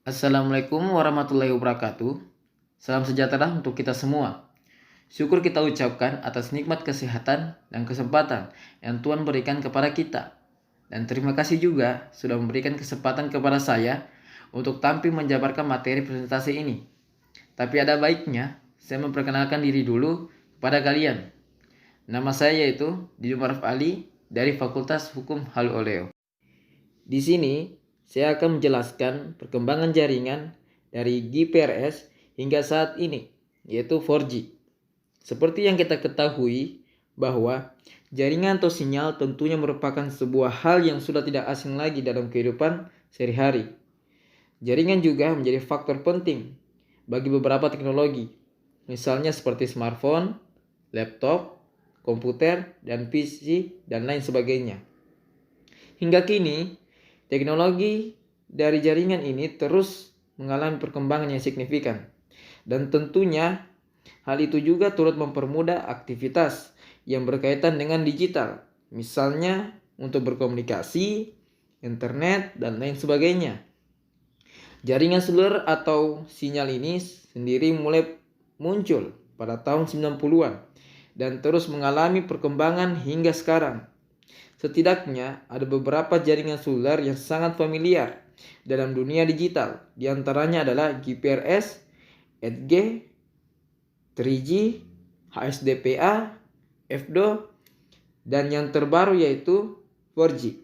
Assalamualaikum warahmatullahi wabarakatuh. Salam sejahtera untuk kita semua. Syukur kita ucapkan atas nikmat kesehatan dan kesempatan yang Tuhan berikan kepada kita. Dan terima kasih juga sudah memberikan kesempatan kepada saya untuk tampil menjabarkan materi presentasi ini. Tapi ada baiknya saya memperkenalkan diri dulu kepada kalian. Nama saya yaitu Didu Maruf Ali dari Fakultas Hukum Halu Oleo. Di sini saya akan menjelaskan perkembangan jaringan dari GPRS hingga saat ini, yaitu 4G. Seperti yang kita ketahui bahwa jaringan atau sinyal tentunya merupakan sebuah hal yang sudah tidak asing lagi dalam kehidupan sehari-hari. Jaringan juga menjadi faktor penting bagi beberapa teknologi, misalnya seperti smartphone, laptop, komputer, dan PC, dan lain sebagainya. Hingga kini, teknologi dari jaringan ini terus mengalami perkembangan yang signifikan. Dan tentunya hal itu juga turut mempermudah aktivitas yang berkaitan dengan digital. Misalnya untuk berkomunikasi, internet, dan lain sebagainya. Jaringan seluler atau sinyal ini sendiri mulai muncul pada tahun 90-an dan terus mengalami perkembangan hingga sekarang. Setidaknya ada beberapa jaringan seluler yang sangat familiar dalam dunia digital. Di antaranya adalah GPRS, 8G, 3G, HSDPA, FDO, dan yang terbaru yaitu 4G.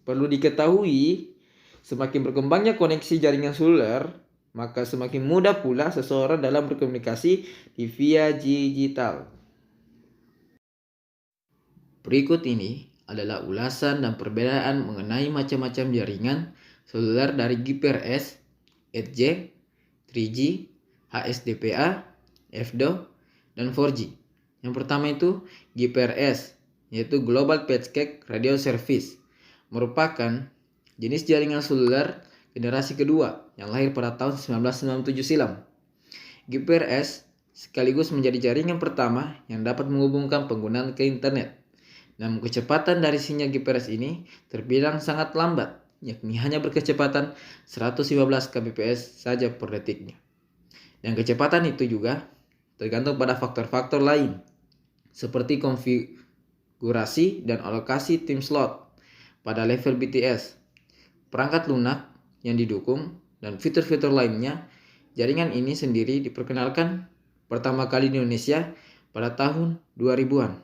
Perlu diketahui, semakin berkembangnya koneksi jaringan seluler, maka semakin mudah pula seseorang dalam berkomunikasi di via digital. Berikut ini adalah ulasan dan perbedaan mengenai macam-macam jaringan seluler dari GPRS, 8G, 3G, HSDPA, FDO, dan 4G. Yang pertama itu GPRS, yaitu Global Packet Radio Service, merupakan jenis jaringan seluler generasi kedua yang lahir pada tahun 1997 silam. GPRS sekaligus menjadi jaringan pertama yang dapat menghubungkan pengguna ke internet. Namun kecepatan dari sinyal GPRS ini terbilang sangat lambat, yakni hanya berkecepatan 115 kbps saja per detiknya. Dan kecepatan itu juga tergantung pada faktor-faktor lain, seperti konfigurasi dan alokasi tim slot pada level BTS, perangkat lunak yang didukung, dan fitur-fitur lainnya. Jaringan ini sendiri diperkenalkan pertama kali di Indonesia pada tahun 2000-an.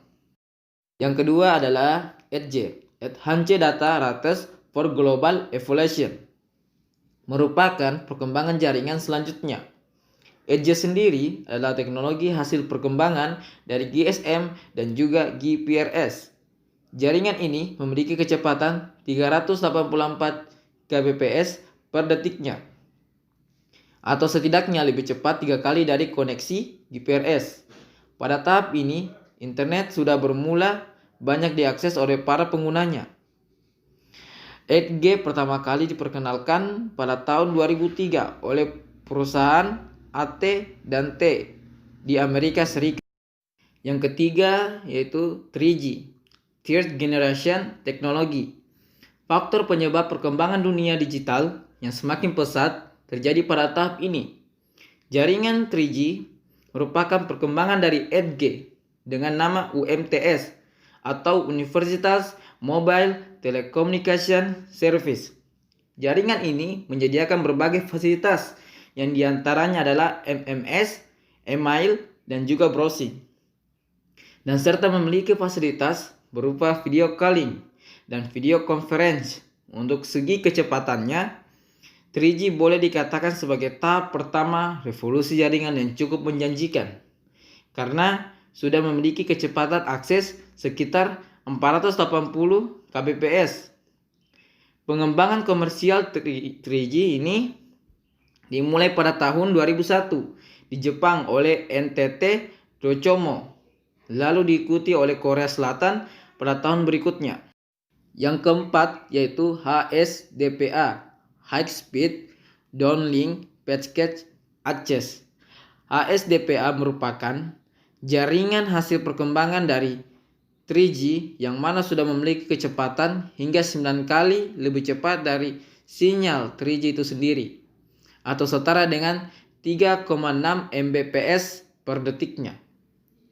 Yang kedua adalah 8G, Enhanced Data Rates for Global Evolution, merupakan perkembangan jaringan selanjutnya. 8G sendiri adalah teknologi hasil perkembangan dari GSM dan juga GPRS. Jaringan ini memiliki kecepatan 384 kbps per detiknya, atau setidaknya lebih cepat 3 kali dari koneksi GPRS. Pada tahap ini, internet sudah bermula banyak diakses oleh para penggunanya. 8G pertama kali diperkenalkan pada tahun 2003 oleh perusahaan AT dan T di Amerika Serikat. Yang ketiga yaitu 3G, Third Generation Technology. Faktor penyebab perkembangan dunia digital yang semakin pesat terjadi pada tahap ini. Jaringan 3G merupakan perkembangan dari 8G dengan nama UMTS atau Universitas Mobile Telecommunication Service. Jaringan ini menyediakan berbagai fasilitas yang diantaranya adalah MMS, email, dan juga browsing. Dan serta memiliki fasilitas berupa video calling dan video conference. Untuk segi kecepatannya, 3G boleh dikatakan sebagai tahap pertama revolusi jaringan yang cukup menjanjikan, karena sudah memiliki kecepatan akses sekitar 480 kbps. Pengembangan komersial 3G ini dimulai pada tahun 2001 di Jepang oleh NTT Docomo, lalu diikuti oleh Korea Selatan pada tahun berikutnya. Yang keempat yaitu HSDPA, High Speed Downlink Packet Access. HSDPA merupakan jaringan hasil perkembangan dari 3G yang mana sudah memiliki kecepatan hingga 9 kali lebih cepat dari sinyal 3G itu sendiri. atau setara dengan 3,6 Mbps per detiknya.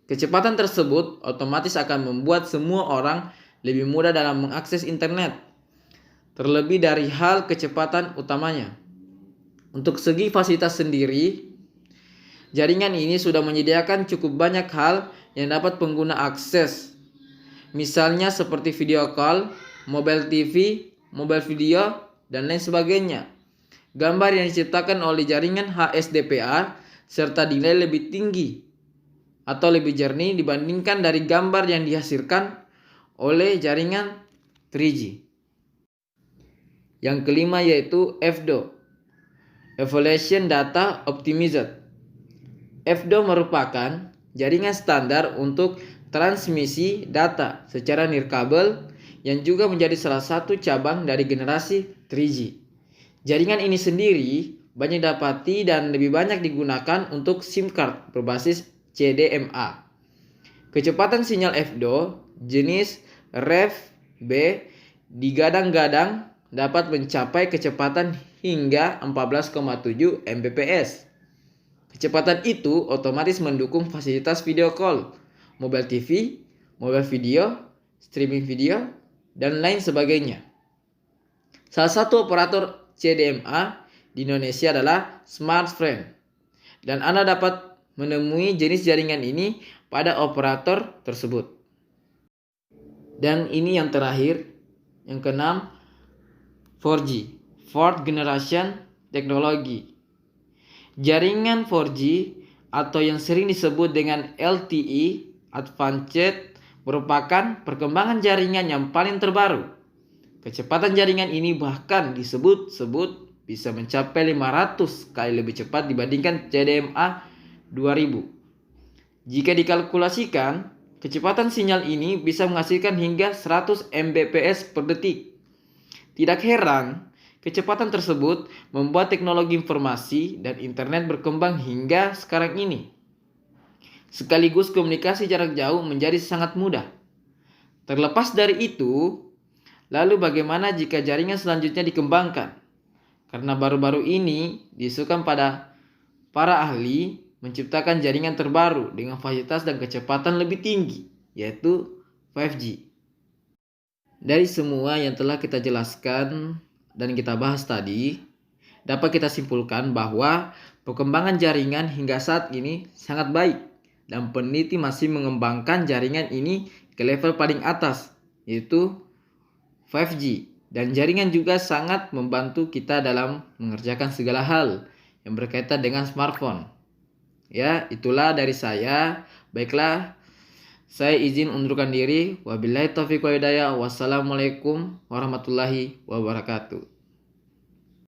Kecepatan tersebut otomatis akan membuat semua orang lebih mudah dalam mengakses internet, terlebih dari hal kecepatan utamanya. Untuk segi fasilitas sendiri, jaringan ini sudah menyediakan cukup banyak hal yang dapat pengguna akses. Misalnya seperti video call, mobile TV, mobile video, dan lain sebagainya. Gambar yang diciptakan oleh jaringan HSDPA serta dinilai lebih tinggi atau lebih jernih dibandingkan dari gambar yang dihasilkan oleh jaringan 3G. Yang kelima yaitu FDO, Evaluation Data Optimized. FDO merupakan jaringan standar untuk transmisi data secara nirkabel yang juga menjadi salah satu cabang dari generasi 3G. Jaringan ini sendiri banyak didapati dan lebih banyak digunakan untuk SIM card berbasis CDMA. Kecepatan sinyal FDO jenis REV-B digadang-gadang dapat mencapai kecepatan hingga 14,7 Mbps. Kecepatan itu otomatis mendukung fasilitas video call, mobile TV, mobile video, streaming video, dan lain sebagainya. Salah satu operator CDMA di Indonesia adalah Smartfren, dan Anda dapat menemui jenis jaringan ini pada operator tersebut. Dan ini yang terakhir, yang keenam, 4G, Fourth Generation Technology. Jaringan 4G atau yang sering disebut dengan LTE Advanced merupakan perkembangan jaringan yang paling terbaru. Kecepatan jaringan ini bahkan disebut-sebut bisa mencapai 500 kali lebih cepat dibandingkan CDMA 2000. Jika dikalkulasikan, kecepatan sinyal ini bisa menghasilkan hingga 100 Mbps per detik. Tidak heran, kecepatan tersebut membuat teknologi informasi dan internet berkembang hingga sekarang ini. Sekaligus komunikasi jarak jauh menjadi sangat mudah. Terlepas dari itu, lalu bagaimana jika jaringan selanjutnya dikembangkan? Karena baru-baru ini diisukan pada para ahli menciptakan jaringan terbaru dengan fasilitas dan kecepatan lebih tinggi, yaitu 5G. Dari semua yang telah kita jelaskan dan kita bahas tadi, dapat kita simpulkan bahwa perkembangan jaringan hingga saat ini sangat baik dan peneliti masih mengembangkan jaringan ini ke level paling atas, yaitu 5G. Dan jaringan juga sangat membantu kita dalam mengerjakan segala hal yang berkaitan dengan smartphone. Ya, itulah dari saya. Baiklah, saya izin undurkan diri. Wabillahi taufiq wal hidayah. Wassalamualaikum warahmatullahi wabarakatuh.